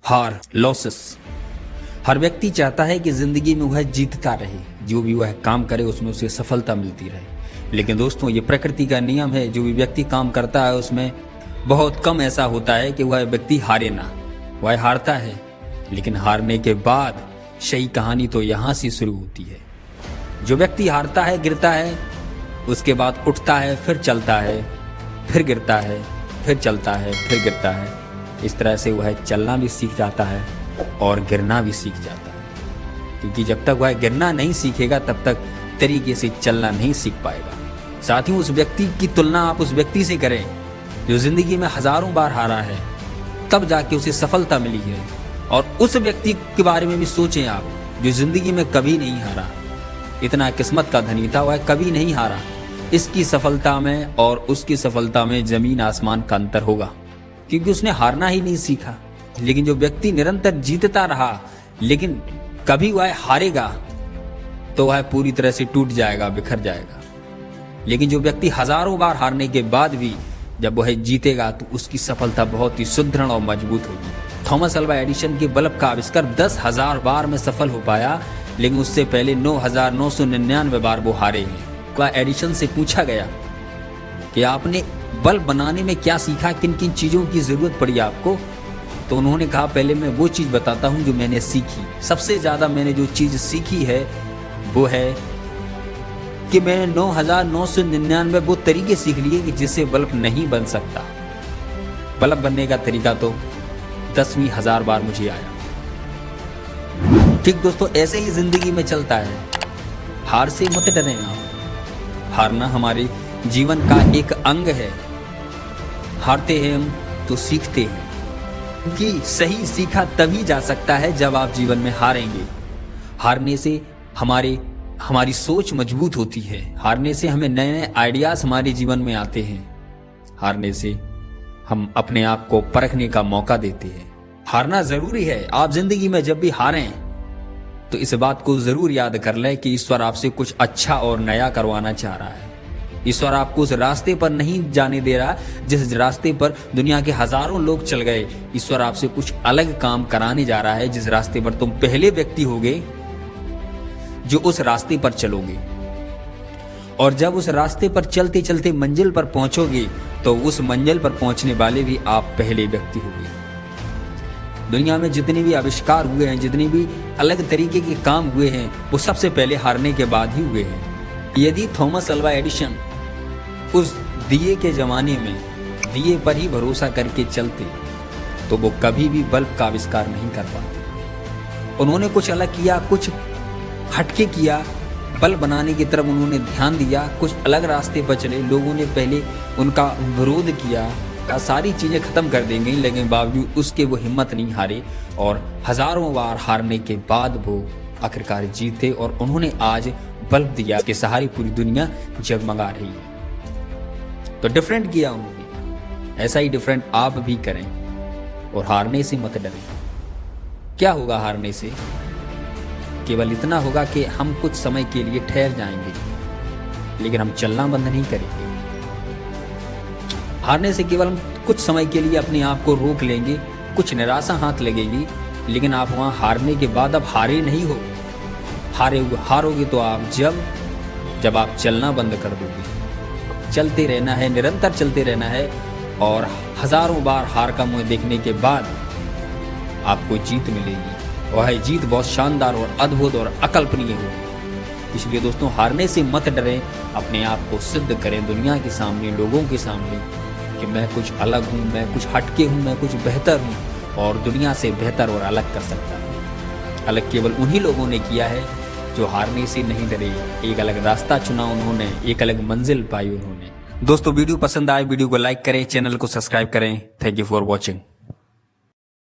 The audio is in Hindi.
हार, लॉसेस। हर व्यक्ति चाहता है कि जिंदगी में वह जीतता रहे, जो भी वह काम करे उसमें उसे सफलता मिलती रहे। लेकिन दोस्तों, ये प्रकृति का नियम है, जो भी व्यक्ति काम करता है उसमें बहुत कम ऐसा होता है कि वह व्यक्ति हारे ना। वह हारता है, लेकिन हारने के बाद सही कहानी तो यहाँ से शुरू होती है। जो व्यक्ति हारता है, गिरता है, उसके बाद उठता है, फिर चलता है, फिर गिरता है, फिर चलता है, फिर गिरता है। इस तरह से वह चलना भी सीख जाता है और गिरना भी सीख जाता है, क्योंकि जब तक वह गिरना नहीं सीखेगा तब तक तरीके से चलना नहीं सीख पाएगा। साथ ही उस व्यक्ति की तुलना आप उस व्यक्ति से करें जो जिंदगी में हजारों बार हारा है, तब जाके उसे सफलता मिली है। और उस व्यक्ति के बारे में भी सोचें आप, जो जिंदगी में कभी नहीं हारा, इतना किस्मत का धनी था, वह कभी नहीं हारा। इसकी सफलता में और उसकी सफलता में जमीन आसमान का अंतर होगा, क्योंकि उसने हारना ही नहीं सीखा। लेकिन जो व्यक्ति निरंतर जीतता रहा लेकिन कभी वह हारेगा तो वह पूरी तरह से टूट जाएगा, बिखर जाएगा। लेकिन जो व्यक्ति हजारों बार हारने के बाद भी जब वह जीतेगा तो उसकी सफलता बहुत ही सुदृढ़ और मजबूत होगी। थॉमस अल्वा एडिसन के बल्ब का आविष्कार 10,000 बार में सफल हो पाया, लेकिन उससे पहले 9,999 बार वो हारे हैं। एडिसन से पूछा गया कि आपने बल्ब बनाने में क्या सीखा, किन किन चीजों की जरूरत पड़ी आपको, तो उन्होंने कहा पहले मैं वो चीज बताता हूं जो मैंने सीखी। सबसे ज्यादा मैंने जो चीज सीखी है वो है कि मैंने 9,999 वो तरीके सीख लिए कि जिससे बल्ब नहीं बन सकता। बल्ब बनने का तरीका तो 10वीं हजार बार मुझे आया। ठीक दोस्तों, ऐसे ही जिंदगी में चलता है। हार से मत डरें आप। हारना हमारे जीवन का एक अंग है। हारते हैं हम तो सीखते हैं, क्योंकि सही सीखा तभी जा सकता है जब आप जीवन में हारेंगे। हारने से हमारी सोच मजबूत होती है। हारने से हमें नए नए आइडियाज हमारे जीवन में आते हैं। हारने से हम अपने आप को परखने का मौका देते हैं। हारना जरूरी है। आप जिंदगी में जब भी हारें तो इस बात को जरूर याद कर लें कि ईश्वर आपसे कुछ अच्छा और नया करवाना चाह रहा है। ईश्वर आपको उस रास्ते पर नहीं जाने दे रहा जिस रास्ते पर दुनिया के हजारों लोग चल गए। ईश्वर आपसे कुछ अलग काम कराने जा रहा है, जिस रास्ते पर तुम पहले व्यक्ति होगे जो उस रास्ते पर चलोगे। और जब उस रास्ते पर चलते चलते मंजिल पर पहुंचोगे तो उस मंजिल पर पहुंचने वाले भी आप पहले व्यक्ति होगे। दुनिया में जितने भी आविष्कार हुए हैं, जितने भी अलग तरीके के काम हुए हैं, वो सबसे पहले हारने के बाद ही हुए हैं। यदि थॉमस अल्वा एडिसन उस दिए के जमाने में दिए पर ही भरोसा करके चलते तो वो कभी भी बल्ब का आविष्कार नहीं कर पाते। उन्होंने कुछ अलग किया, कुछ हटके किया। बल्ब बनाने की तरफ उन्होंने ध्यान दिया, कुछ अलग रास्ते पर चले। लोगों ने पहले उनका विरोध किया, सारी चीजें खत्म कर देंगे, लेकिन बावजूद उसके वो हिम्मत नहीं हारे और हजारों बार हारने के बाद वो आखिरकार जीते और उन्होंने आज बल्ब दिया के सहारे पूरी दुनिया जगमगा रही है। तो डिफरेंट किया उन्होंने, ऐसा ही डिफरेंट आप भी करें और हारने से मत डरें। क्या होगा हारने से? केवल इतना होगा कि हम कुछ समय के लिए ठहर जाएंगे, लेकिन हम चलना बंद नहीं करेंगे। हारने से केवल हम कुछ समय के लिए अपने आप को रोक लेंगे, कुछ निराशा हाथ लगेगी, लेकिन आप वहां हारने के बाद अब हारे नहीं हो। हारोगे तो आप जब आप चलना बंद कर दोगे। चलते रहना है, निरंतर चलते रहना है और हजारों बार हार का मुंह देखने के बाद आपको जीत मिलेगी। वह जीत बहुत शानदार और अद्भुत और अकल्पनीय हो। इसलिए दोस्तों, हारने से मत डरें, अपने आप को सिद्ध करें दुनिया के सामने, लोगों के सामने कि मैं कुछ अलग हूँ, मैं कुछ हटके हूँ, मैं कुछ बेहतर हूँ और दुनिया से बेहतर और अलग कर सकता हूँ। अलग केवल उन्हीं लोगों ने किया है जो हारने से नहीं डरे। एक अलग रास्ता चुना उन्होंने, एक अलग मंजिल पाई उन्होंने। दोस्तों, वीडियो पसंद आए वीडियो को लाइक करें, चैनल को सब्सक्राइब करें। Thank you for watching.